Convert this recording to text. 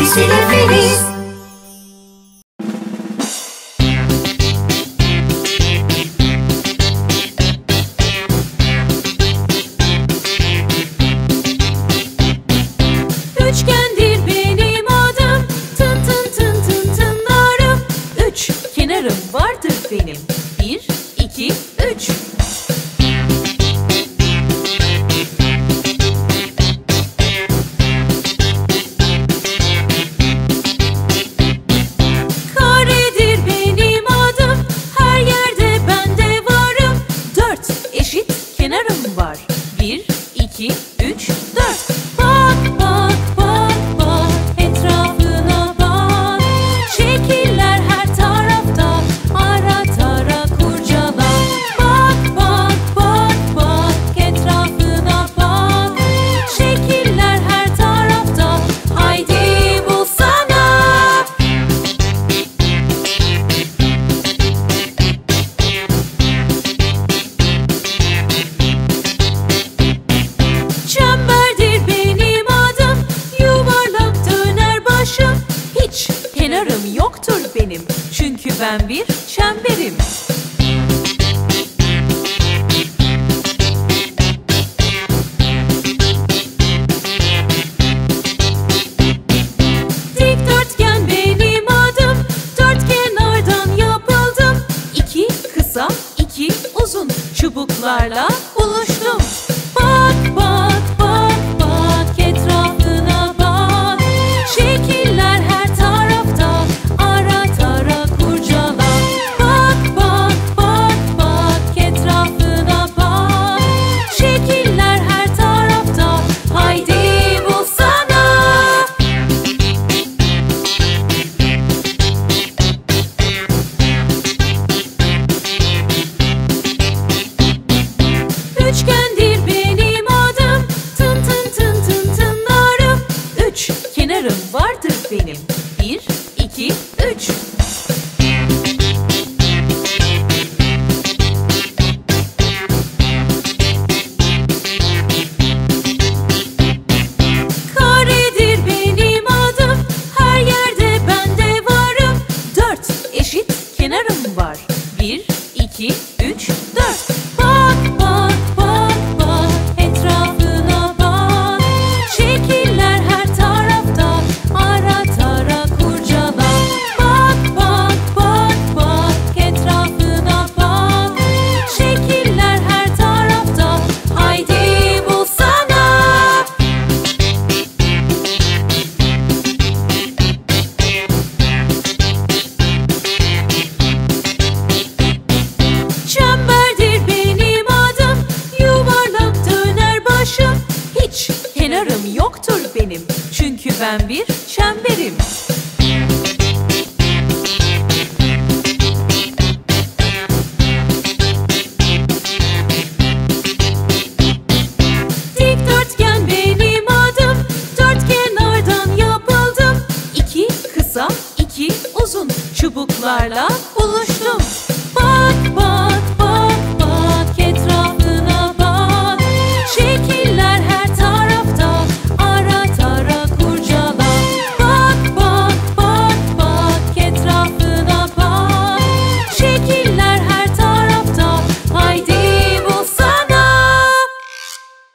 Neşeli Filiz. Üçgendir benim adım, tın tın tın tın tınlarım. Üç kenarım vardır benim, 1, 2, 3. Karedir benim adım, her yerde ben de varım. 4 eşit kenarım var, 1, 2, 3, 4. Bak bak bak bak, etrafına bak. Şekiller her tarafta, ara tara kurcala. Bak bak bak bak, etrafına bak. Şekiller her tarafta, haydi bulsana. Çemberdir benim adım, yuvarlak döner başım. Hiç kenarım yoktur benim, çünkü ben bir çemberim. Dikdörtgen benim adım, dört kenardan yapıldım. 2 kısa, 2 uzun çubuklarla buluştum. Bak bak bak bak, etrafına bak. Şekiller her tarafta, ara tara kurcala. Bak bak bak bak, etrafına bak. Şekiller her tarafta, haydi bulsana. Üçgendir benim adım, tın tın tın tın tınlarım. 3 kenarım vardır benim, 1, 2, 3. Karedir benim adım, her yerde ben de varım. 4 eşit kenarım var, 1, 2, 3, 4. Bak bak bak bak, etrafına bak. Şekiller her tarafta, ara tara kurcala. Bak bak bak bak, etrafına bak. Şekiller her tarafta, haydi bulsana. Çemberdir benim adım, yuvarlak döner başım. Hiç kenarım yoktur benim, çünkü ben bir çemberim. Dikdörtgen benim adım, dört kenardan yapıldım. 2 kısa, 2 uzun çubuklarla buluştum.